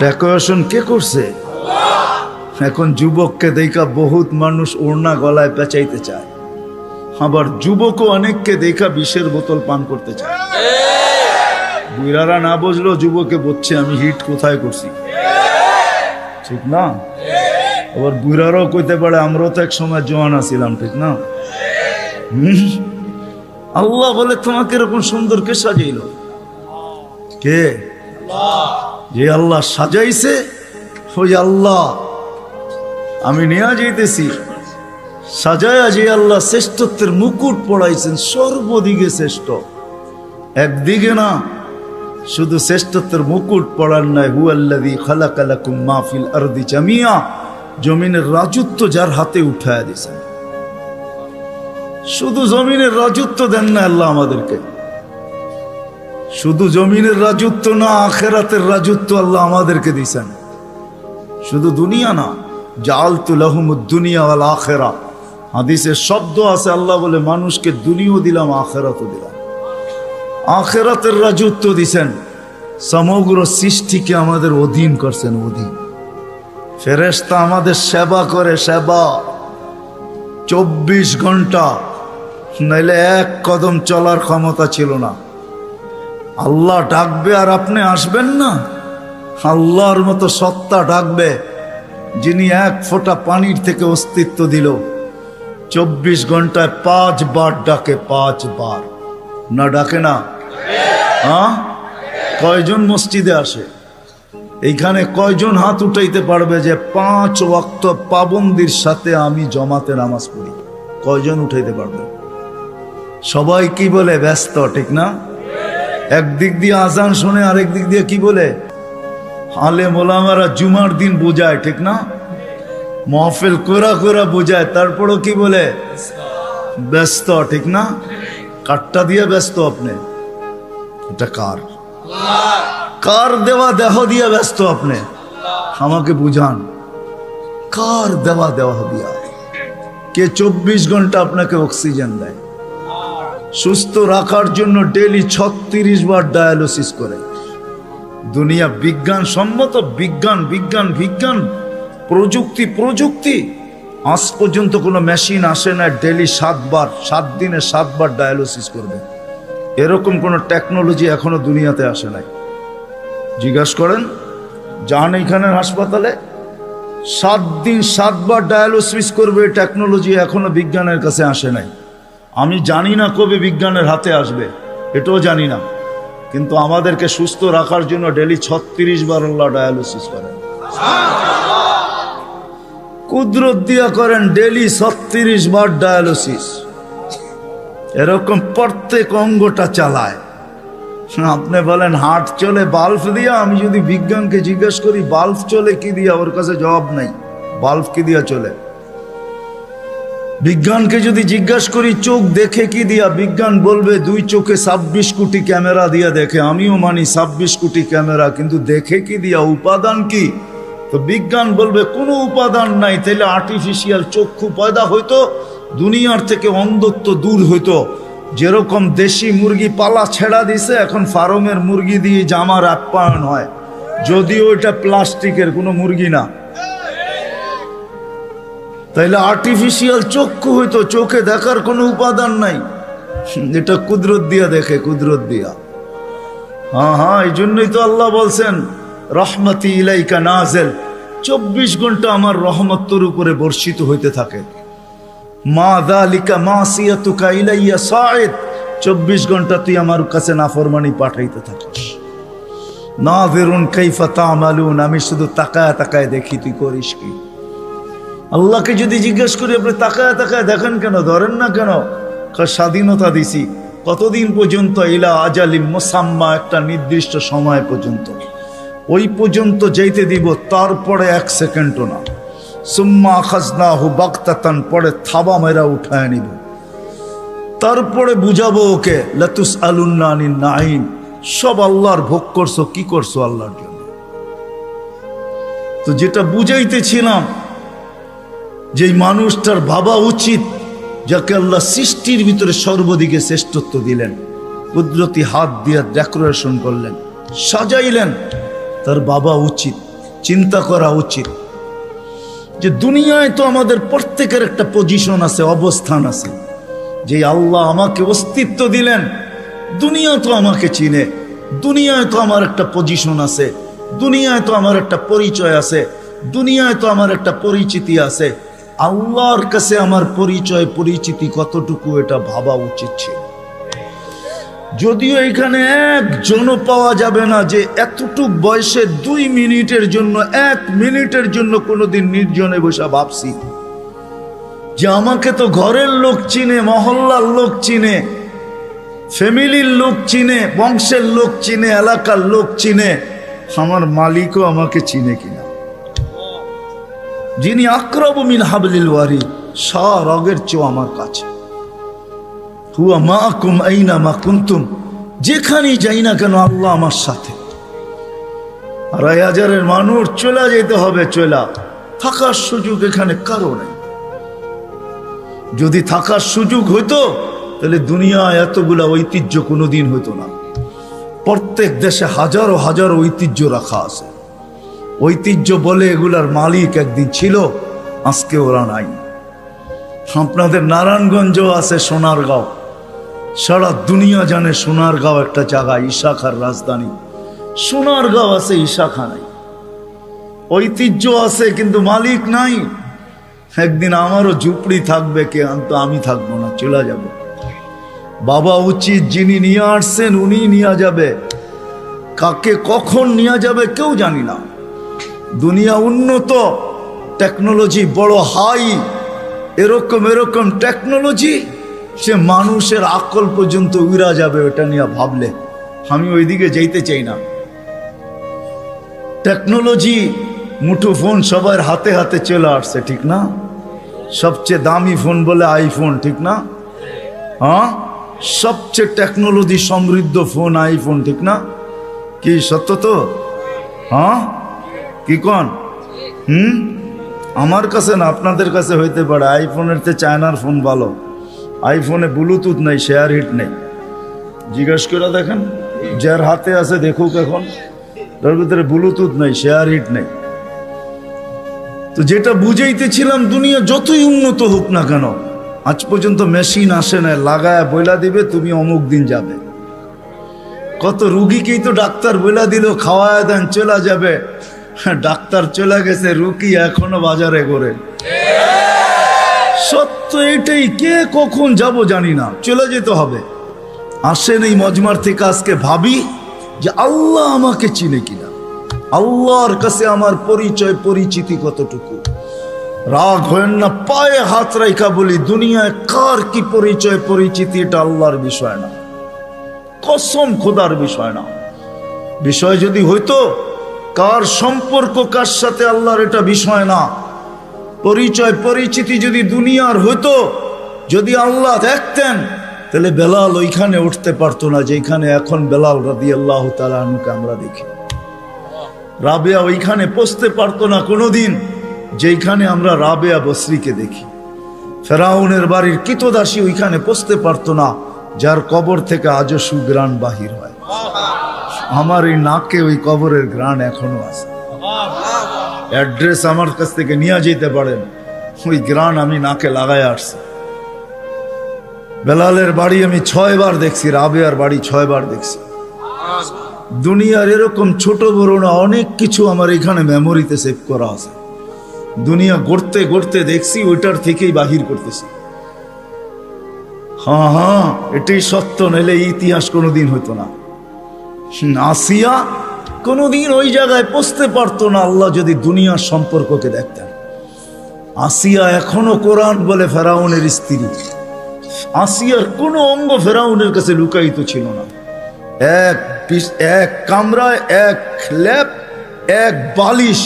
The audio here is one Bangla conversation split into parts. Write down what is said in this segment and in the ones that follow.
ডেকোরেশন কে করছে? এখন যুবককে দেখা বহুত মানুষ ওড়না গলায় পেঁচাইতে চায়, আবার যুবকও অনেককে দেখা বিষের বোতল পান করতে চায়। বুড়ারা না বুঝলো যুবকে বলছে আমি হিট কোথায় করছি, ঠিক না? আবার বুড়ারাও কইতে পারে আমরাও তো এক সময় জওয়ান আছিলাম, ঠিক না? আল্লাহ বলে তোমাকে এরকম সুন্দর কে সাজাইল? কে? যে আল্লাহ সাজাইছে ওই আল্লাহ আমি নিয়ে যাইতেছি। সাজায়া যে আল্লাহ শ্রেষ্ঠত্বের মুকুট পড়াইছেন, সর্বদিকে শ্রেষ্ঠ, একদিকে না, শুধু শ্রেষ্ঠত্বের মুকুট পড়ার নাই, হুয়াল্লাযী খালাকা লাকুম মা ফিল আরদি জামিয়া, জমিনের রাজত্ব যার হাতে উঠায়া দিয়েছেন। শুধু জমিনের রাজত্ব দেন না আল্লাহ আমাদেরকে, শুধু জমিনের রাজত্ব না, আখিরাতের রাজত্ব আল্লাহ আমাদেরকে দিয়েছেন। শুধু দুনিয়া না, জাআলতু লাহুমুদ দুনিয়া ওয়াল আখিরা, হাদিসের শব্দ আছে আল্লাহ বলে মানুষকে দুনিয়াও দিলাম আখিরাতও দিলাম। আখিরাতের রাজত্ব দিছেন, সমগ্র সৃষ্টিকে আমাদের অধীন করছেন, অধীন। ফেরেশতা আমাদের সেবা করে, সেবা 24 ঘন্টা, নাইলে এক কদম চলার ক্ষমতা ছিল না। আল্লাহ ডাকবে আর আপনি আসবেন না? আল্লাহর মতো সত্তা ডাকবে যিনি এক ফোঁটা পানির থেকে অস্তিত্ব দিল, 24 ঘন্টায় 5 বার ডাকে, 5 বার। না ডাকে না? হ্যাঁ, কয়জন মসজিদে আসে? এইখানে কয়জন হাত উঠাইতে পারবে যে 5 ওয়াক্ত পাবন্দির সাথে আমি জমাতে নামাজ পড়ি? কয়জন উঠাইতে পারবে? সবাই কি বলে? ব্যস্ত, ঠিক না? একদিক দিয়ে আজান শুনে, আরেক দিক দিয়ে কি বলে? আলেম ওলামারা জুমার দিন বোঝায়, ঠিক না? মাহফিল কোরা কোরা বোঝায়, তারপরও কি বলে? ব্যস্ত, ঠিক না? কাটটা দিয়ে ব্যস্ত আপনি, এটা কার? কার দেওয়া দেহ দিয়ে ব্যস্ত আপনি? আমাকে বুঝান, কার দেওয়া দেহ দিয়া? কে 24 ঘন্টা আপনাকে অক্সিজেন দেয়? সুস্থ রাখার জন্য ডেইলি 36 বার ডায়ালিসিস করে। দুনিয়া বিজ্ঞান সম্মত, বিজ্ঞান বিজ্ঞান বিজ্ঞান, প্রযুক্তি প্রযুক্তি, আজ পর্যন্ত কোনো মেশিন আসে না ডেইলি 7 বার, 7 দিনে 7 বার ডায়ালিসিস করবে। এরকম কোনো টেকনোলজি এখনো দুনিয়াতে আসে নাই। জিজ্ঞাসা করেন, যান এইখানের হাসপাতালে, 7 দিন 7 বার ডায়ালিসিস করবে, টেকনোলজি এখনো বিজ্ঞানের কাছে আসে নাই। আমি জানি না কবে বিজ্ঞানের হাতে আসবে, এটাও জানি না, কিন্তু আমাদেরকে সুস্থ রাখার জন্য ডেইলি 36 বার আল্লাহ ডায়ালিসিস করেন। কুদরত দিয়া করেন ডেইলি 36 বার ডায়ালিসিস। এরকম প্রত্যেক অঙ্গটা চালায়। আপনি বলেন হার্ট চলে বাল্ব দিয়া, আমি যদি বিজ্ঞানকে জিজ্ঞেস করি বাল্ব চলে কি দিয়া, ওর কাছে জবাব নাই। বাল্ব কি দিয়া চলে? বিজ্ঞানকে যদি জিজ্ঞাসা করি চোখ দেখে কি দিয়া, বিজ্ঞান বলবে 2 চোখে 26 কোটি ক্যামেরা দিয়া দেখে। আমিও মানি 26 কোটি ক্যামেরা, কিন্তু দেখে কি দিয়া? উপাদান কি? তো বিজ্ঞান বলবে কোনো উপাদান নাই। তাইলে আর্টিফিশিয়াল চক্ষু পয়দা হইতো, দুনিয়ার থেকে অন্ধত্ব দূর হইতো। যেরকম দেশি মুরগি পালা ছেড়া দিছে, এখন ফার্মের মুরগি দিয়ে জামার আপ্যায়ন হয়, যদিও এটা প্লাস্টিকের কোনো মুরগি না। তাইলে আর্টিফিশিয়াল চক্ষু হইতো, চোখে দেখার কোনো উপাদান নাই, এটা কুদরত দিয়া দেখে, কুদরত দিয়া। হ্যাঁ, এই জন্যই তো আল্লাহ বলছেন রহমতি ইলাইকা নাজেল, 24 ঘন্টা আমার রহমত তোর উপরে বর্ষিত হইতে থাকে। মা যালিকা মাসিয়াতুকা ইলাইয়া সাঈদ, 24 ঘন্টা তুই আমার কাছে নাফরমানি পাঠাইতে থাকিস। নাযিরুন কাইফা তা'মালুন, আমি শুধু তাকায় তাকায় দেখি তুই করিস কি। আল্লাহকে যদি জিজ্ঞেস করি আপনি তাকায় তাকায় দেখেন কেন, ধরেন না কেন? স্বাধীনতা দিছি কতদিন পর্যন্ত? ইলা আজালিম মুসাম্মা, একটা নির্দিষ্ট সময় পর্যন্ত, ওই পর্যন্ত যাইতে দিব, তারপরে 1 সেকেন্ডও না। সুম্মা আখাযনাহু বাগতাতান, পরে থাবা মেরা উঠায় নিব, তারপরে বুঝাবো ওকে লাতুসআলুন্না আনিন নাঈম, সব আল্লাহর ভোগ করছো, কি করছো আল্লাহর জন্য। তো যেটা বুঝাইতেছিলাম, যেই মানুষটার ভাবা উচিত, যাকে আল্লাহ সৃষ্টির ভিতরে সর্বদিকে শ্রেষ্ঠত্ব দিলেন, কুদরতি হাত দিয়ে ডেকোরেশন করলেন, সাজাইলেন, তার বাবা উচিত চিন্তা করা উচিত যে দুনিয়ায় তো আমাদের প্রত্যেকের একটা পজিশন আছে, অবস্থান আছে। যে আল্লাহ আমাকে অস্তিত্ব দিলেন, দুনিয়া তো আমাকে চিনে, দুনিয়ায় তো আমার একটা পজিশন আছে, দুনিয়ায় তো আমার একটা পরিচয় আছে, দুনিয়ায় তো আমার একটা পরিচিতি আছে। আল্লাহর কাছে আমার পরিচয় পরিচিতি কতটুকু, এটা ভাবা উচিত ছিল। যদিও এখানে একজনও পাওয়া যাবে না যে এতটুক বয়সে 2 মিনিটের জন্য, 1 মিনিটের জন্য কোনোদিন নির্জনে বসে ভাবছি যে আমাকে তো ঘরের লোক চিনে, মহল্লার লোক চিনে, ফ্যামিলির লোক চিনে, বংশের লোক চিনে, এলাকার লোক চিনে, আমার মালিকও আমাকে চিনে কিনা। যিনি আকরাবু মিন হাবলিল ওয়ারিদ, রগের চেয়েও আমার কাছে। হুয়া মাআকুম আইনা মা কুনতুম, যেখানেই যাই না কেন আল্লাহ আমার সাথে। 2,500 মানুষ চলে যেতে হবে, চলা থাকার সুযোগ এখানে কারো নেই। যদি থাকার সুযোগ হইতো তাহলে দুনিয়ায় এতগুলা ঐতিহ্য কোনোদিন হইতো না। প্রত্যেক দেশে হাজারো হাজারো ঐতিহ্য রাখা আছে। ঐতিহ্য বলে এগুলার মালিক একদিন ছিল, আজকে ওরা নাই। আপনাদের নারায়ণগঞ্জও আছে, সোনারগাঁও, সারা দুনিয়া জানে সোনারগাঁও একটা জায়গা, ইশাখার রাজধানী। সোনারগাঁও আছে, ইশাখা নাই। ঐতিহ্য আছে কিন্তু মালিক নাই। একদিন আমারও ঝুপড়ি থাকবে, কে তো আমি থাকবো না, চলে যাব। বাবা উচিত, যিনি নিয়ে আসছেন উনি নিয়ে যাবে, কাকে কখন নিয়ে যাবে কেউ জানি না। দুনিয়া উন্নত, টেকনোলজি বড় হাই, এরকম এরকম টেকনোলজি, সে মানুষের আকল পর্যন্ত উড়া যাবে। ওটা নিয়ে ভাবলে আমি ওইদিকে যাইতে চাই না। টেকনোলজি, মুঠো ফোন সবার হাতে হাতে চলে আসছে, ঠিক না? সবচেয়ে দামি ফোন বলে আইফোন, ঠিক না? হ্যাঁ, সবচেয়ে টেকনোলজি সমৃদ্ধ ফোন আইফোন, ঠিক না? কি সত্য তো? হ্যাঁ, কি কন? আমার কাছে না, আপনাদের কাছে হইতে পারে। আইফোনের চেয়ে চায়নার ফোন ভালো। আইফোনে ব্লুটুথ নেই, শেয়ার হিট নেই। জিজ্ঞেস করে দেখেন, যার হাতে আছে দেখুক, এখন তার ভিতরে ব্লুটুথ নেই, শেয়ার হিট নেই। তো যেটা বুঝাইতেছিলাম, দুনিয়া যতই উন্নত হোক না কেন, আজ পর্যন্ত মেশিন আসে না লাগায় বইলা দিবে তুমি অমুক দিন যাবে। কত রুগীকেই তো ডাক্তার বইলা দিল খাওয়ায় দেন চলে যাবে, ডাক্তার চলে গেছে, রুগী এখনো বাজারে ঘোরে। সত্য এটাই, কে কখন যাব জানি না, চলে যেতে হবে। আসেন এই মজমার থেকে আজকে ভাবি যে আল্লাহ আমাকে চিনে কিনা, আল্লাহর কাছে আমার পরিচয় পরিচিতি কতটুকু। রাগ হয় না, পায়ে হাত রাইখা বলি, দুনিয়ায় কার কি পরিচয় পরিচিতি এটা আল্লাহর বিষয় না, কসম খোদার বিষয় না। বিষয় যদি হইতো কার সম্পর্ক কার সাথে, আল্লাহর এটা বিষয় না। পরিচয় পরিচিতি যদি দুনিয়ার হইতো, যদি আল্লাহ দেখতেন, তাহলে বেলাল ওইখানে উঠতে পারতো না যেখানে এখন বেলাল রাদিয়াল্লাহু তাআলা আনহুকে আমরা দেখি। রাবেয়া ওইখানে পৌঁছতে পারতো না কোনোদিন যেখানে আমরা রাবেয়া বসরিকে দেখি। ফেরাউনের বাড়ির কিতদাসী ওইখানে পৌঁছতে পারতো না যার কবর থেকে আজও সুগ্রাণ বাহির হয়। আমার এই নাকে ওই কবরের ঘ্রাণ এখনো আছে। অ্যাড্রেস আমার কাছ থেকে নিয়ে যেতে পারেন, ওই ঘ্রাণ আমি নাকে লাগায় আসছি। বেলালের বাড়ি আমি 6 বার দেখছি, রাবেয়ার বাড়ি 6 বার দেখছি। দুনিয়ার এরকম ছোট বড় না অনেক কিছু আমার এখানে মেমোরিতে সেভ করা আছে। দুনিয়া গড়তে গড়তে দেখছি, ওইটার থেকেই বাহির করতেছি। হ্যাঁ হ্যাঁ, এটাই সত্য, নাহলে ইতিহাস কোনোদিন হইতো না। আসিয়া কোনোদিন ওই জায়গায় পৌঁছতে পারতো না আল্লাহ যদি দুনিয়ার সম্পর্ককে দেখতেন। আসিয়া এখনো কোরআন বলে ফেরাউনের স্ত্রী। আসিয়ার কোনো অঙ্গ ফেরাউনের কাছে লুকায়িত ছিল না। এক কামরায়, এক ল্যাপ, এক বালিশ,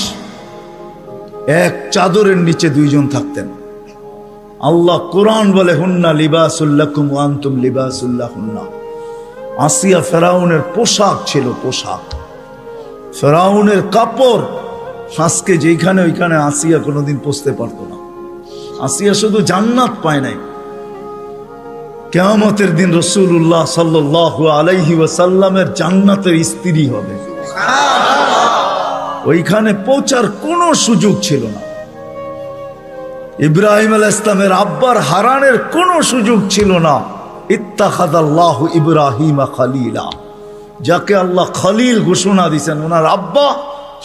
এক চাদরের নিচে 2 জন থাকতেন। আল্লাহ কোরআন বলে হুন্না লিবাসুল লাকুম ওয়া আনতুম লিবাসুল লাহুন্না। আসিয়া ফেরাউনের পোশাক ছিল, পোশাক, ফেরাউনের কাপড়। আজকে যেখানে ওইখানে আসিয়া কোনোদিন পৌঁছতে পারতো না। আসিয়া শুধু জান্নাত পায় নাই, কিয়ামতের দিন রাসূলুল্লাহ সাল্লাল্লাহু আলাইহি ওয়াসাল্লামের জান্নাতের স্ত্রী হবে। ওইখানে পৌঁছার কোনো সুযোগ ছিল না। ইব্রাহিম আলাইহিস সালামের আব্বার হারানের কোনো সুযোগ ছিল না। ইত্তাখাযাল্লাহু ইব্রাহিমা খলিলা, যাকে আল্লাহ খলিল ঘোষণা দিয়েছেন, ওনার আব্বা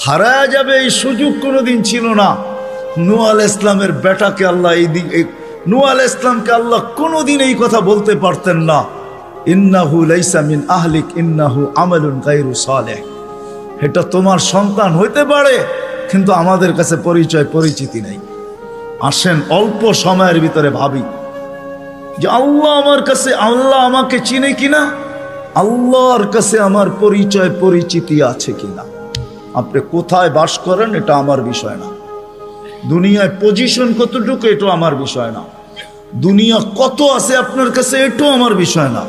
হারায়া যাবে এই সুযোগ কোনোদিন ছিল না। নূহ আলাইহিস সালামের বেটাকে আল্লাহ নূহ আলাইহিস সালামকে আল্লাহ কোনোদিন এই কথা বলতে পারতেন না, ইন্নাহু লাইসা মিন আহলিক ইন্নাহু আমালুন গায়রু সালেহ। এটা তোমার সন্তান হইতে পারে, কিন্তু আমাদের কাছে পরিচিতি নেই। আসেন অল্প সময়ের ভিতরে ভাবি যে আল্লাহ আমাকে চিনে কিনা, আল্লাহর কাছে আমার পরিচিতি আছে কিনা। আপনি কোথায় বাস করেন এটা আমার বিষয় না, দুনিয়ায় পজিশন কতটুকু এটা আমার বিষয় না, দুনিয়া কত আছে আপনার কাছে এটাও আমার বিষয় না।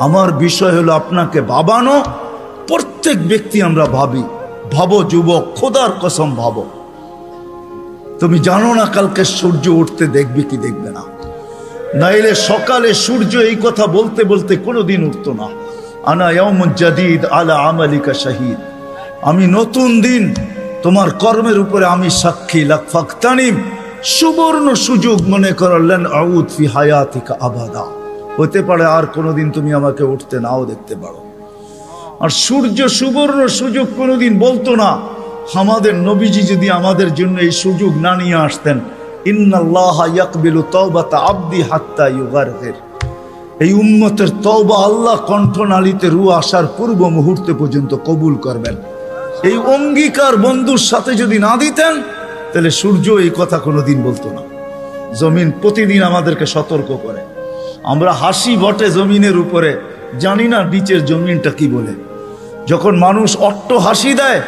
আমার বিষয় হলো আপনাকে ভাবানো। প্রত্যেক ব্যক্তি আমরা ভাবো যুবক, খোদার কসম ভাবো, তুমি জানো না কালকে সূর্য উঠতে দেখবে কি দেখবে না। নাইলে সকালে সূর্য এই কথা বলতে বলতে কোনোদিন উঠতো না, আনা ইয়াউমুন জাদীদ আলা আমালিকা শাহীদ, আমি নতুন দিন তোমার কর্মের উপরে আমি সাক্ষী। লাকফাকতানিম, সুবর্ণ সুযোগ মনে করলেন, আউদ ফি হায়াতিকা আবাদা, হতে পারে আর কোনোদিন তুমি আমাকে উঠতে নাও দেখতে পারো। আর সূর্য সুবর্ণ সুযোগ কোনোদিন বলতো না। আমাদের নবীজি যদি আমাদের জন্য এই সুযোগ না নিয়ে আসতেন, ইন্নাল্লাহা ইয়াকবিলু তাওবাতা আবদি হাত্তা ইউগারগির, এই উম্মতের তওবা আল্লাহ কণ্ঠনালীতে রূহ আসার পূর্ব মুহূর্তে পর্যন্ত কবুল করবেন। এই অঙ্গীকার বন্ধুর সাথে যদি না দিতেন, তাহলে সূর্য এই কথা কোনোদিন বলতো না। জমিন প্রতিদিন আমাদেরকে সতর্ক করে। আমরা হাসি বটে জমিনের উপরে, জানি না নিচের জমিনটা কি বলে। যখন মানুষ অট্ট হাসি দেয়,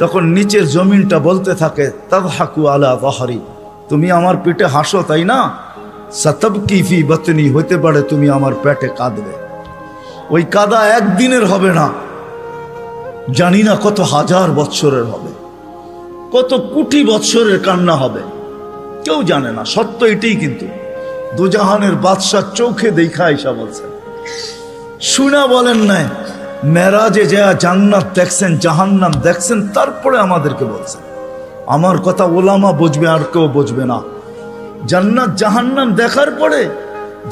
তখন নিচের জমিনটা বলতে থাকে, তাদহাকু আলা যাহরি, তুমি আমার পেটে হাসো তাই না, সাতাবকি ফি বাতনি, হতে পারে তুমি আমার পেটে কাঁদবে। ওই কাদা একদিনের হবে না, জানি না কত হাজার বৎসরের হবে, কত কোটি বৎসরের কান্না হবে, কেউ জানে না। সত্য এটাই, কিন্তু দুজাহানের বাদশাহ চোখে দেখা আইসা বলছেন, শুনা বলেন নাই, মেরাজে যা জান্নাত দেখছেন, জাহান্নাম দেখছেন, তারপরে আমাদেরকে বলছেন। আমার কথা ওলামা বুঝবে, আর কেউ বুঝবে না। জান্নাত জাহান্নাম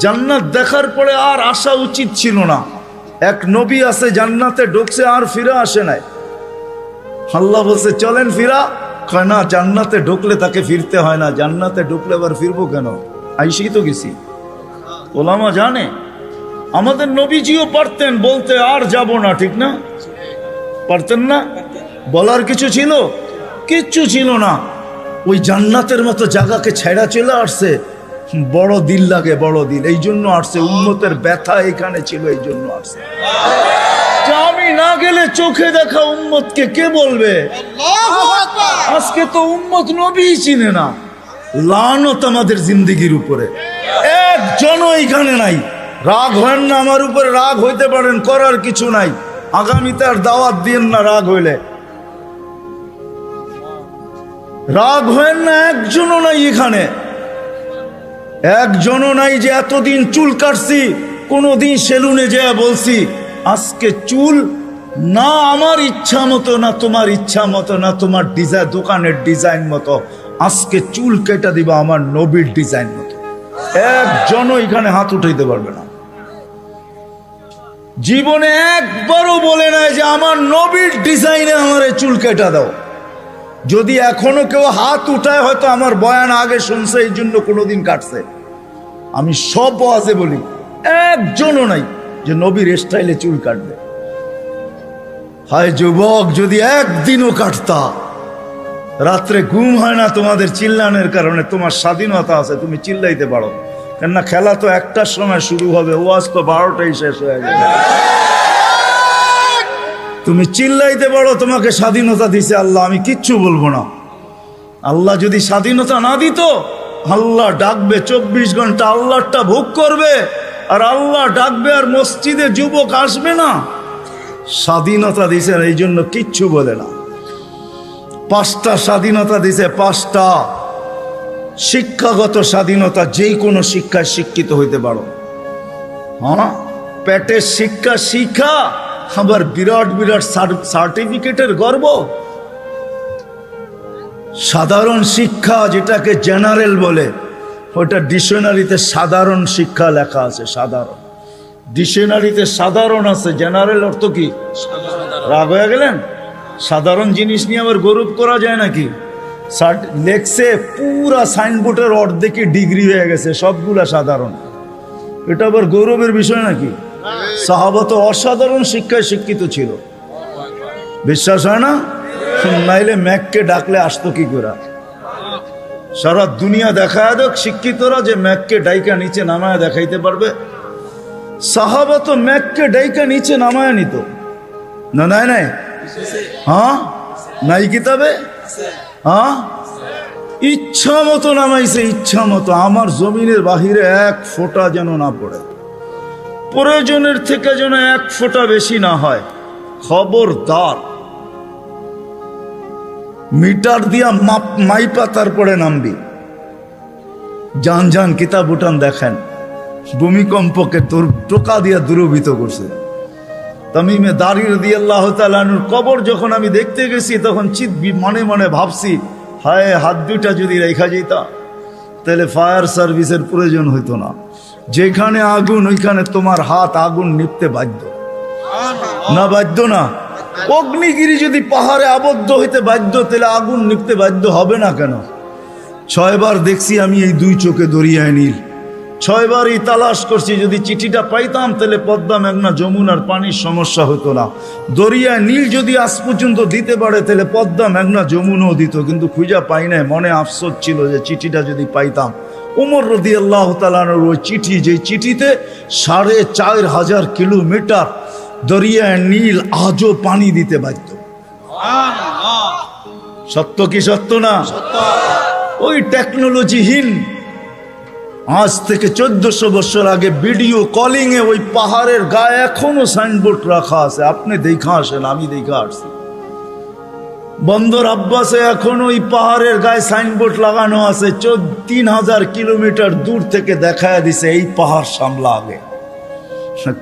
জান্নাত দেখার পরে আর আসা উচিত ছিল না। এক নবী আছে জান্নাতে ঢুকছে আর ফিরে আসে নাই। আল্লাহ বলছে চলেন ফিরা, কয় না, জান্নাতে ঢুকলে তাকে ফিরতে হয় না, জান্নাতে ঢুকলে আবার ফিরবো কেন, আইসেই তো গেছি। ওলামা জানে, আমাদের নবীজিও পারতেন বলতে আর যাব না, ঠিক না? পারতেন না? বলার কিছু ছিল? কিচ্ছু ছিল না। ওই জান্নাতের মতো জায়গাকে ছেড়া চলে আসছে। বড় দিল লাগে, বড় দিল, এই জন্য আসছে। উম্মতের ব্যথা এখানে ছিল, এই জন্য আসছে। আমি না গেলে চোখে দেখা উম্মতকে কে বলবে? আজকে তো উম্মত নবী চিনে না। লানত আমাদের জিন্দেগির উপরে, একজনও এইখানে নাই। রাগ হয় না আমার উপরে, রাগ হইতে পারেন, করার কিছু নাই। আগামীতে আর দাওয়াত দিয়েন না রাগ হইলে। রাগ হয় না, একজনও নাই এখানে, একজনও নাই যে এতদিন চুল কাটছি, কোনোদিন সেলুনে যেয়ে বলছি আজকে চুল না আমার ইচ্ছা মতো, না তোমার ইচ্ছা মতো, না তোমার ডিজাইন দোকানের ডিজাইন মতো, আজকে চুল কেটে দিবা আমার নবীর ডিজাইন মতো। একজনও এখানে হাত উঠাইতে পারবে না। জীবনে একবারও বলে নাই যে আমার নবীর ডিজাইনে আমার চুল কেটে দাও। যদি এখনো কেউ হাত উঠায়, হয়তো আমার বয়ান আগে শুনছে, এই জন্য কোনোদিন কাটছে। আমি সব ওয়াজে বলি, একজনও নাই যে নবীর স্টাইলে চুল কাটবে। হায় যুবক, যদি একদিনও কাটতা। রাত্রে ঘুম হয় না তোমাদের চিল্লানোর কারণে। তোমার স্বাধীনতা আছে, তুমি চিল্লাইতে পারো, কেননা খেলা তো একটার সময় শুরু হবে, ওয়াজ তো 12টায় শেষ হয়ে যাবে। তুমি চিল্লাইতে পারো, তোমাকে স্বাধীনতা দিছে আল্লাহ, আমি কিচ্ছু বলবো না। আল্লাহ যদি স্বাধীনতা না দিত, আল্লাহ ডাকবে 24 ঘন্টা, আল্লাহটা ভোগ করবে, আর আল্লাহ ডাকবে আর মসজিদে যুবক আসবে না। স্বাধীনতা দিছে, এই জন্য কিচ্ছু বলে না। 5টা স্বাধীনতা দিছে, 5টা। শিক্ষাগত স্বাধীনতা, যেই কোনো শিক্ষায় শিক্ষিত হইতে পারো। হ্যাঁ, পেটের শিক্ষা শিখা, আবার বিরাট বিরাট সার্টিফিকেটের গর্ব। সাধারণ শিক্ষা যেটাকে জেনারেল বলে, ওটা ডিকশনারিতে সাধারণ শিক্ষা লেখা আছে। সাধারণ ডিকশনারিতে সাধারণ আছে, জেনারেল অর্থ কি? রাগ হয়ে গেলেন? সাধারণ জিনিস নিয়ে আবার গৌরব করা যায় নাকি? লেখছে পুরা সাইনবোর্ডের অর্ধেকে ডিগ্রি হয়ে গেছে, সবগুলা সাধারণ। এটা আবার গৌরবের বিষয় নাকি? সাহাবা তো অসাধারণ শিক্ষায় শিক্ষিত ছিল, বিশ্বাস হয় না? নাইলে ম্যাককে ডাকলে আসতো কি করে? সারা দুনিয়া দেখায় দেখ শিক্ষিতরা যে ম্যাককে ডাইকা নিচে নামায় দেখাইতে পারবে। সাহাবা তো ম্যাককে ডাইকা নিচে নামায় নিত না? নাই নাই, হ্যাঁ নাই কিতাবে, হ্যাঁ ইচ্ছা মতো নামাইছে, ইচ্ছা মতো। আমার জমিনের বাহিরে এক ফোঁটা যেন না পড়ে, প্রয়োজনের থেকে যেন এক ফোঁটা বেশি না হয়। খবরদার, মিটার দিয়া মাইপা তারপরে নামবি। যান যান কিতাব উঠান দেখেন, ভূমিকম্পকে তোর টোকা দিয়া দূরভূত করছে। তামিমে দারি রাদিয়াল্লাহু তাআলা আনহুর কবর যখন আমি দেখতে গেছি, তখন মনে মনে ভাবছি, হায় হাত দুটা যদি রেখা যেতা তাহলে ফায়ার সার্ভিসের প্রয়োজন হইতো না। যেখানে আগুন ওইখানে তোমার হাত আগুন নিপতে বাধ্য না? বাধ্য না? অগ্নিগিরি যদি পাহাড়ে আবদ্ধ হইতে বাধ্য, তাহলে আগুন নিপতে বাধ্য হবে না কেন? 6 বার দেখছি আমি এই 2 চোখে দরিয়ায় নীল, 6 বারই তালাশ করছি। যদি চিঠিটা পাইতাম তাহলে পদ্মা, মেঘনা, যমুনার পানির সমস্যা হতো না। দরিয়ায় নীল যদি আজ পর্যন্ত দিতে পারে, তাহলে পদ্মা, মেঘনা, যমুনাও দিত, কিন্তু খুঁজা পাই নাই। মনে আফসোস ছিল যে চিঠিটা যদি পাইতাম। উমর রাদিয়াল্লাহু তাআলা আনহুর ওই চিঠি, যে চিঠিতে 4500 কিলোমিটার দরিয়ায় নীল আজও পানি দিতে বাধ্য। সত্য কি সত্য না? ওই টেকনোলজিহীন আজ থেকে 1400 বছর আগে ভিডিও কলিং এ ওই পাহাড়ের গায়ে এখনো সাইনবোর্ড রাখা আছে। আপনি দেখা আসেন, আমি দেখা আসছি। বন্দর আব্বাসে এখন ওই পাহাড়ের গায়ে সাইনবোর্ড লাগানো আছে। 3000 কিলোমিটার দূর থেকে দেখায় দিছে এই পাহাড় সামলা আগে।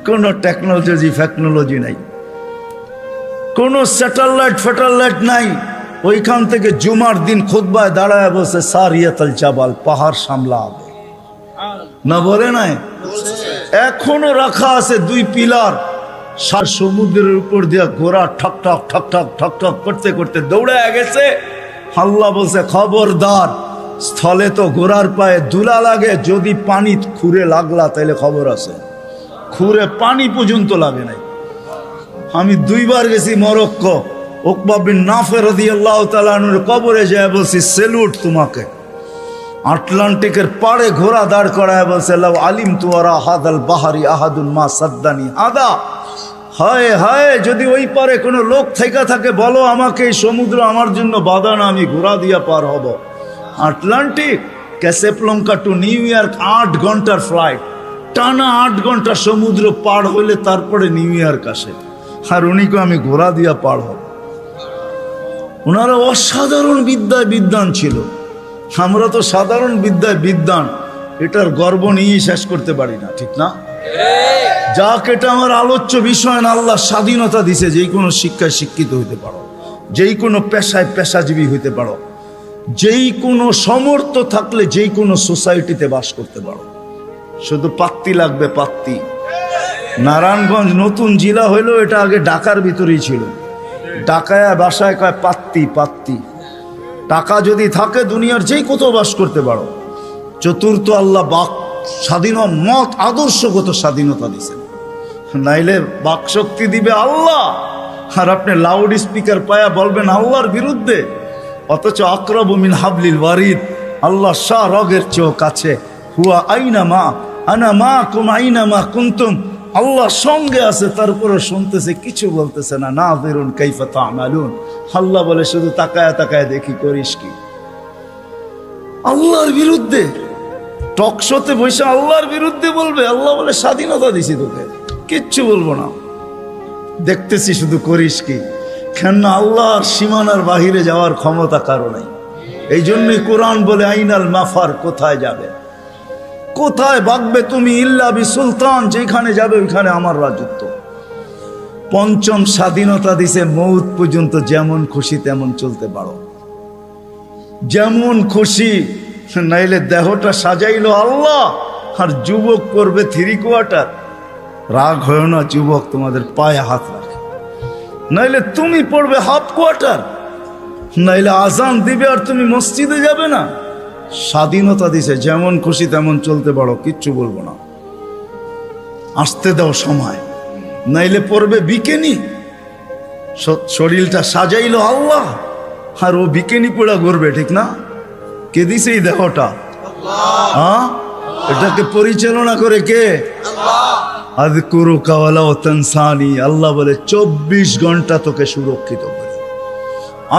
কোনো টেকনোলজি নাই, কোনো স্যাটেলাইট নাই। ওইখান থেকে জুমার দিন খুতবায় দাঁড়ায় বসে সারিয়াতুল জাবাল, পাহাড় সামলা আগে না বলে নাই? এখনো রাখা আছে 2 পিলার। সমুদ্রের উপর দিয়া ঘোড়া ঠক ঠক ঠক ঠক ঠক ঠক করতে করতে দৌড়ে গেছে। আল্লাহ বলছে, খবরদার, স্থলে তো ঘোড়ার পায়ে ধুলা লাগে, যদি পানি খুঁড়ে লাগলা তাইলে খবর আছে। খুঁড়ে পানি পর্যন্ত লাগে নাই। আমি 2 বার গেছি মরক্কো। উকবা বিন নাফে রাদিয়াল্লাহু তাআলা আনহুর কবরে যায় বলছি, সেলুট তোমাকে। আটলান্টিকের পাড়ে ঘোড়া দাঁড় করায় বলছে, লাউ আলিম তুয়ারা হাদাল বাহারি আহাদুন মা সাদ্দানি আদা। হায় হায়, যদি ওই পারে কোনো লোক থেকে থাকে বলো আমাকে, এই সমুদ্র আমার জন্য বাধা না, আমি ঘোড়া দিয়া পার হব। আটলান্টিক, ক্যাসেপ্লঙ্কা টু নিউ ইয়র্ক 8 ঘন্টার ফ্লাইট, টানা 8 ঘন্টা সমুদ্র পার হইলে তারপরে নিউ ইয়র্ক আসে। আর উনিকে আমি ঘোড়া দিয়া পার হব। ওনারা অসাধারণ বিদ্যায় বিদ্বান ছিল। আমরা তো সাধারণ বিদ্যায় বিদ্বান, এটার গর্ব নিয়েই শেষ করতে পারি না, ঠিক না? যাক, এটা আমার আলোচ্য বিষয় না। আল্লাহ স্বাধীনতা দিছে, যেই কোনো শিক্ষায় শিক্ষিত হইতে পারো, যেই কোনো পেশায় পেশাজীবী হইতে পারো, যেই কোনো সমর্থ থাকলে যেই কোনো সোসাইটিতে বাস করতে পারো। শুধু পাত্তি লাগবে, পাত্তি। নারায়ণগঞ্জ নতুন জেলা হইলো, এটা আগে ঢাকার ভিতরেই ছিল। ঢাকায় বাসায় কয় পাত্তি, পাত্তি। টাকা যদি থাকে দুনিয়ার যেই কোথাও বাস করতে পারো। চতুর্থ, আল্লাহ বাক স্বাধীন মত আদর্শগত স্বাধীনতা দিছেন, নাইলে বাক শক্তি দিবে আল্লাহ। আর আপনি লাউড স্পিকার পায়া বলবেন আল্লাহর বিরুদ্ধে, অথচ আকরাবু মিন হাবলিল ওয়ারিদ, আল্লাহ শাহ রগের চেয়েও কাছে। হুয়া আইনা মা আনা মা কুম আইনা মা কুনতুম, আল্লাহ সঙ্গে আছে, তারপরে শুনতেছে, কিছু বলতেছে না। নাযিরুন কাইফা তা'মালুন, আল্লাহ বলে শুধু তাকায় তাকায় দেখি করিস কি। আল্লাহর বিরুদ্ধে টকশোতে বসে আল্লাহর বিরুদ্ধে বলবে। আল্লাহ বলে স্বাধীনতা দিছি তোকে, কিচ্ছু বলবো না, দেখতেছি শুধু করিস কি। কেন? আল্লাহর সীমানার বাহিরে যাওয়ার ক্ষমতা কারো নাই। এই জন্যই কোরআন বলে আইনাল মাফার, কোথায় যাবে, কোথায় ভাগবে তুমি? ইল্লা বি সুলতান, যেখানে যাবে ওইখানে আমার রাজত্ব। পঞ্চম, স্বাধীনতা দিছে মৌত পর্যন্ত যেমন খুশি তেমন চলতে পারো। যেমন খুশি, নাইলে দেহটা সাজাইলো আল্লাহ আর যুবক করবে 3 কোয়ার্টার। রাগ হয় না যুবক, তোমাদের পায়ে হাত রাখে। নাইলে তুমি পড়বে হাফ কোয়ার্টার, নাইলে আজান দিবে আর তুমি মসজিদে যাবে না। স্বাধীনতা দিছে, যেমন খুশি তেমন চলতে পারো, কিচ্ছু বলবো না, আসতে দাও সময়। নাইলে পড়বে বিকেনি। শরীরটা সাজাইলো আল্লাহ আর ও বিকেনি পোড়া করবে, ঠিক না? কে দিছে এই দেহটা? হ্যাঁ, এটাকে পরিচালনা করে কে? আযকুরুকা ওয়ালা তানসানি। আল্লাহ বলে 24 ঘন্টা তোকে সুরক্ষিত করি।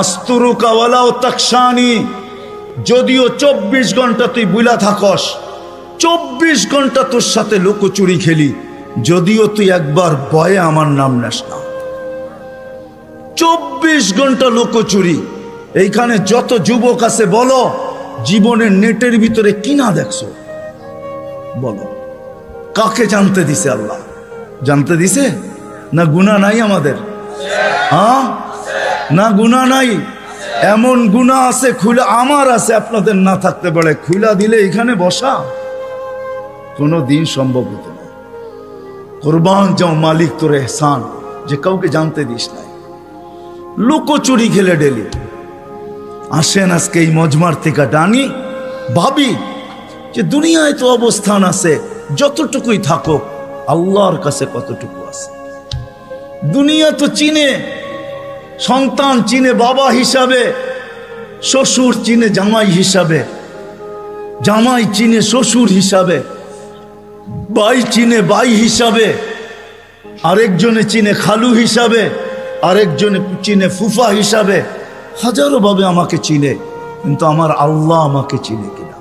আস্তুরুকা ওয়ালা তাকশানি। যদিও 24 ঘন্টা তুই বুলা থাকস, 24 ঘন্টা তোর সাথে লুকোচুরি খেলি, যদিও তুই একবার ভয়ে আমার নাম নেস না। 24 ঘন্টা লুকোচুরি। এইখানে যত যুবক আছে বলো, জীবনের নেটের ভিতরে কি না দেখছো? বলো, কাকে জানতে দিছে আল্লাহ? জানতে দিছে না? গুনাহ নাই আমাদের? হ্যাঁ, না গুনাহ নাই? এমন গুনাহ আছে খুলে, আমার আছে, আপনাদের না থাকতে পারে। খুলা দিলে এখানে বসা কোনো দিন সম্ভব হতো না। কুরবান যাও মালিক তোর এহসান, যে কাউকে জানতে দিস নাই। লুকোচুরি খেলে ডেলি আসেন। আজকে এই মজমার থেকে ডানি ভাবি যে দুনিয়ায় তো অবস্থান আছে, যতটুকুই থাকো আল্লাহর কাছে কতটুকু আছে। দুনিয়া তো চিনে, সন্তান চিনে বাবা হিসাবে, শ্বশুর চিনে জামাই হিসাবে, জামাই চিনে শ্বশুর হিসাবে, ভাই চিনে ভাই হিসাবে, আরেকজনে চিনে খালু হিসাবে, আরেকজনে চিনে ফুফা হিসাবে। হাজারো ভাবে আমাকে চিনে, কিন্তু আমার আল্লাহ আমাকে চিনে কিনা?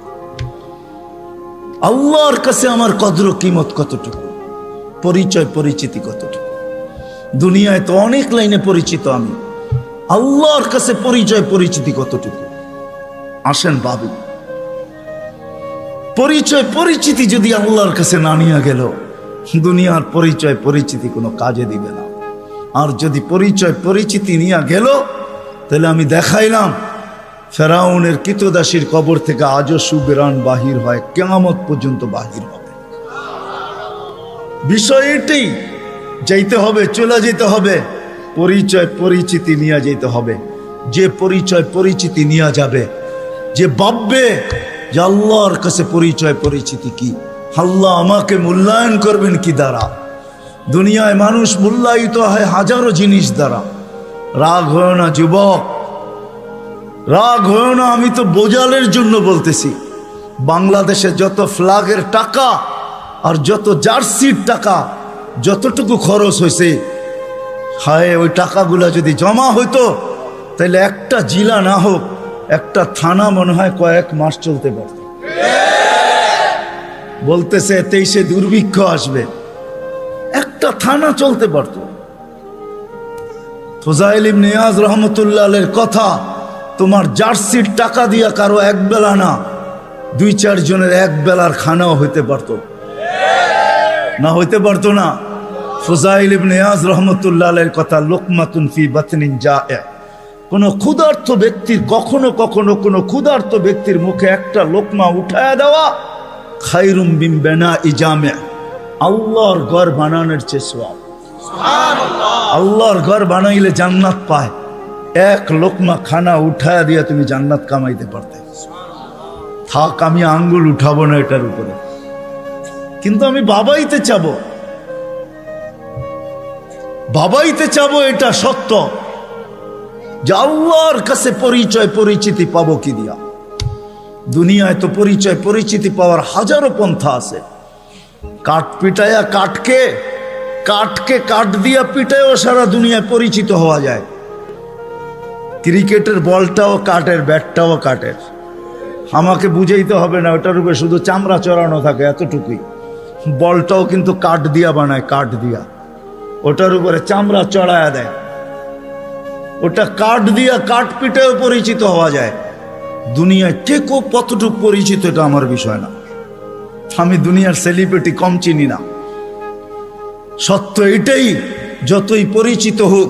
আল্লাহর কাছে আমার কদর কিমত কতটুকু, পরিচয় পরিচিতি কতটুকু? দুনিয়ায় তো অনেক লাইনে পরিচিত আমি, আল্লাহর কাছে পরিচয় পরিচিতি কতটুকু? আসেন ভাবি, পরিচয় পরিচিতি যদি আল্লাহর কাছে না নিয়ে গেল, দুনিয়ার পরিচয় পরিচিতি কোনো কাজে দিবে না। আর যদি পরিচয় পরিচিতি নিয়ে গেল, তাহলে আমি দেখাইলাম ফেরাউনের কৃতদাসীর কবর থেকে আজও সুবেরান বাহির হয়, কিয়ামত পর্যন্ত বাহির হবে। বিষয় এটাই, যাইতে হবে, চলে যেতে হবে, পরিচয় পরিচিতি নিয়ে যেতে হবে। যে পরিচয় পরিচিতি নিয়ে যাবে, যে ভাববে যে আল্লাহর কাছে পরিচয় পরিচিতি কি, আল্লাহ আমাকে মূল্যায়ন করবেন কি দ্বারা? দুনিয়ায় মানুষ মূল্যায়িত হয় হাজারো জিনিস দ্বারা। রাগ হয় না যুবক, রাগ হয় না। আমি তো বোঝালের জন্য বলতেছি, বাংলাদেশে যত ফ্ল্যাগের টাকা আর যত জার্সির টাকা যতটুকু খরচ হয়েছে, হায় ওই টাকাগুলা যদি জমা হইতো, তাহলে একটা জেলা না হোক, একটা থানা মনে হয় কয়েক মাস চলতে পারত। বলতেছে 23-এ দুর্ভিক্ষ আসবে, একটা থানা চলতে পারত। ফুজাইল ইবনে ইয়াজ রহমতুল্লাহ আলাইহির কথা, তোমার জার্সির টাকা দিয়া কারো এক বেলা না, 2-4 জনের এক বেলার খানাও হইতে পারত না? হইতে পারতো না? ফুজাইল ইবনে ইয়াজ রহমতুল্লাহ আলাইহির কথা, লুকমাতুন ফি বাতনিন জায়ে। কোন ক্ষুধার্ত ব্যক্তির, কখনো কখনো কোন ক্ষুধার্ত ব্যক্তির মুখে একটা লোকমা উঠায়া দেওয়া, খায়রুম মিন বিনাই জামে, আল্লাহর ঘর বানানোর চেয়ে সওয়াব। আল্লাহর ঘর বানাইলে জান্নাত পায়। এক লোকমা খানা উঠায়া দিয়া তুমি জান্নাত কামাইতে পারতে। থাক, আমি আঙ্গুল উঠাবো না এটার উপরে, কিন্তু আমি বাবাইতে চাবো, বাবাইতে চাবো। এটা সত্য যে আল্লাহর কাছে পরিচয় পরিচিতি পাবো কি দিয়া? দুনিয়ায় তো পরিচয় পরিচিতি পাওয়ার হাজারো পন্থা আছে। কাঠ পিটায়া কাঠকে, কাঠকে কাঠ দিয়া পিটায়ও সারা দুনিয়ায় পরিচিত হওয়া যায়। ক্রিকেটের বলটাও কাঠের, ব্যাটটাও কাঠের। আমাকে বুঝাইতে হবে না, ওটার উপরে শুধু চামড়া চড়ানো থাকে, এতটুকুই। বলটাও কিন্তু কাঠ দিয়া বানায়, কাঠ দিয়া, ওটার উপরে চামড়া চড়ায়া দেয়। ওটা কাঠ দিয়া, কাঠ পিটায়ও পরিচিত হওয়া যায়। দুনিয়ায় কে কতটুকু পরিচিত এটা আমার বিষয় না। আমি দুনিয়ার সেলিব্রিটি কম চিনি না। সত্য এটাই, যতই পরিচিত হোক,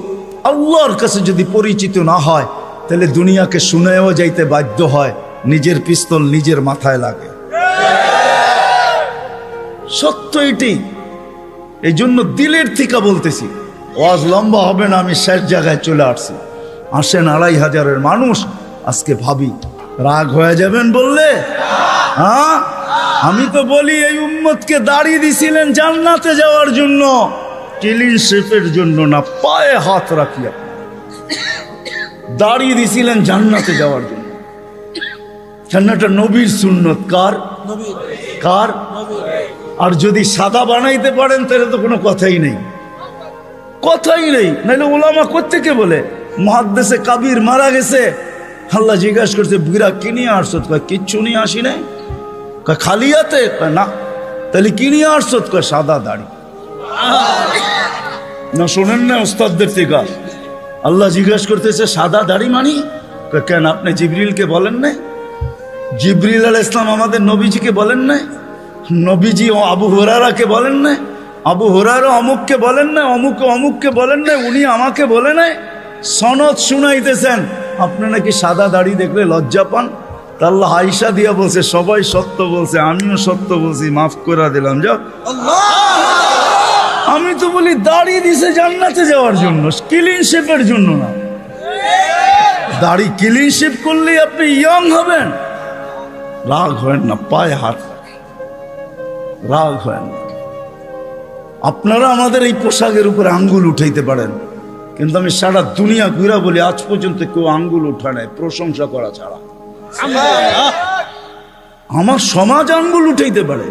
আল্লাহর কাছে যদি পরিচিত না হয়, তাহলে দুনিয়াকে শুনেও যাইতে বাধ্য হয়, নিজের পিস্তল নিজের মাথায় লাগে। সত্য এটি। এই জন্য দিলের থেকে বলতেছি, ওয়াজ লম্বা হবে না, আমি শেষ জায়গায় চলে আসছি। আসেন ২৫০০০-এর মানুষ, আজকে ভাবি রাগ হয়ে যাবেন বললে? হ্যাঁ, আমি তো বলি এই উম্মতকে দাড়ি দিছিলেন জান্নাতে যাওয়ার জন্য, ক্লিন শেপের জন্য না। পায়ে হাত রাখিয়া দাড়ি দিছিলেন জান্নাতে যাওয়ার জন্য। জান্নাতটা নবীর সুন্নত। কার? কার? আর যদি সাদা বানাইতে পারেন তাহলে তো কোনো কথাই নেই, কথাই নেই। নাহলে ওলামা কোত্থেকে বলে মুহাদ্দিসে কাবির মারা গেছে, আল্লাহ জিজ্ঞাসা করছে বুড়া কি নিয়ে আসছো? কয় কিচ্ছু নিয়ে আসি নাই। কয় খালি হাতে? কয় না। তাহলে কি নিয়ে আসছো? কয় সাদা দাড়ি। না শোনেন না ওস্তাদদের থেকে? আল্লাহ জিজ্ঞাসা করতেছে সাদা দাড়ি মানি? কয় কেন, আপনি জিবরিলকে বলেন নাই? জিবরিল আলাইহিস সালাম আমাদের নবীজিকে বলেন নাই? নবীজি আবু হুরায়রাকে বলেন নাই? আবু হুরায়রা অমুককে বলেন নাই? অমুককে বলেন নাই? উনি আমাকে বলে নাই? সনদ শুনাইতেছেন, আপনি নাকি সাদা দাড়ি দেখলে লজ্জা পান। তা আল্লাহ আয়েশা দিয়া বলছে সবাই সত্য বলছে, আমিও সত্য বলছি, মাফ করে দিলাম। যাও। আমি তো বলি দাড়ি দিছে জান্নাতে যাওয়ার জন্য, ক্লিন শেপের জন্য না। দাড়ি ক্লিন শেপ করলে আপনি ইয়ং হবেন। রাগ হয় না, পায়ে হাত রাগ হয় না। আপনারা আমাদের এই পোশাকের উপরে আঙ্গুল উঠাইতে পারেন, কিন্তু আমি সারা দুনিয়া ঘুরা বলি আজ পর্যন্ত কেউ আঙ্গুল উঠা নাই প্রশংসা করা ছাড়া। আমার সমাজ আঙ্গুল উঠাইতে পারে,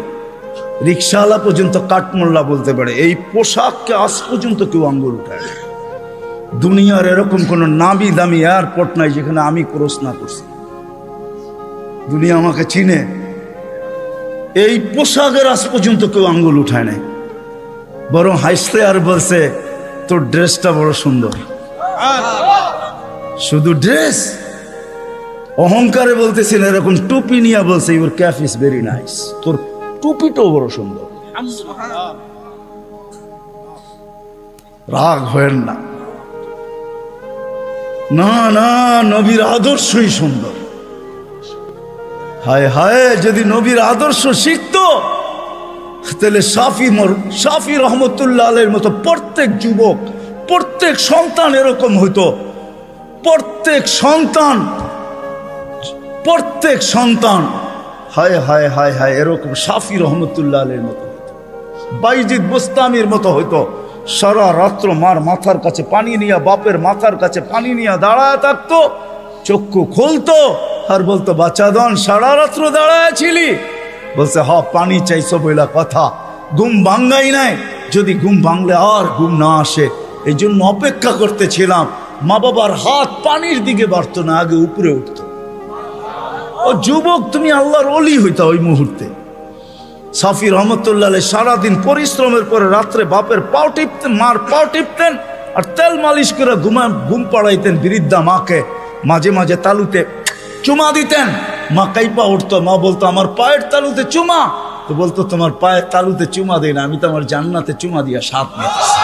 রিক্সাওয়ালা পর্যন্ত কাঠমোল্লা বলতে পারে, এই পোশাককে আজ পর্যন্ত কেউ আঙ্গুল উঠায় না। দুনিয়ার এরকম কোন নামি দামি এয়ারপোর্ট নাই যেখানে আমি ক্রস না করছি। দুনিয়া আমাকে চিনে, এই পোশাকের আজ পর্যন্ত কেউ আঙ্গুল উঠায় নাই। বরং হাসতে আর বলছে তোর ড্রেসটা বড় সুন্দর। শুধু ড্রেস, অহংকারে বলতেছিল, এরকম টুপি নিয়ে বলছে your cap is very nice, তোর টুপিটাও বড় সুন্দর। রাগ হয় না, না না, নবীর আদর্শই সুন্দর। হায় হায়, যদি নবীর আদর্শ শিখতো তাহলে শাফি রহমতুল্লাহ আলাইহির মতো প্রত্যেক যুবক, প্রত্যেক সন্তান এরকম হইতো। প্রত্যেক সন্তান হায় হায় হায় হায় এরকম শাফি রহমতুল্লাহ আলাইহির মতো হইতো, বাইজিদ বুস্তামির মতো হইতো। সারা রাত্র মার মাথার কাছে পানি নিয়ে, বাপের মাথার কাছে পানি নিয়ে দাঁড়ায় থাকতো। চক্ষু খুলতো আর বলতো বাচ্চাদন সারা রাত্র দাঁড়ায় ছিলি? বলছে হ, পানি চাইছো বইলা কথা, ঘুম ভাঙ্গাই নাই। যদি ঘুম ভাঙলে আর ঘুম না আসে, এই জন্য অপেক্ষা করতেছিলাম। মা বাবার হাত পানির দিকে বাড়তো না, আগে উপরে উঠতো। ও যুবক, তুমি আল্লাহর ওলি হইতা ওই মুহূর্তে। শাফি রহমতুল্লাহ আলাইহি সারাদিন পরিশ্রমের পরে রাত্রে বাপের পাও টিপতেন, মার পাও টিপতেন, আর তেল মালিশ করে ঘুম পাড়াইতেন বৃদ্ধা মাকে। মাঝে মাঝে তালুতে চুমা দিতেন, মা কাইপা উঠতো। মা বলতো আমার পায়ের তালুতে চুমা। তো বলতো তোমার পায়ের তালুতে চুমা দেয় না, আমি তো আমার জান্নাতে চুমা দিয়া স্বাদ নিতেছি।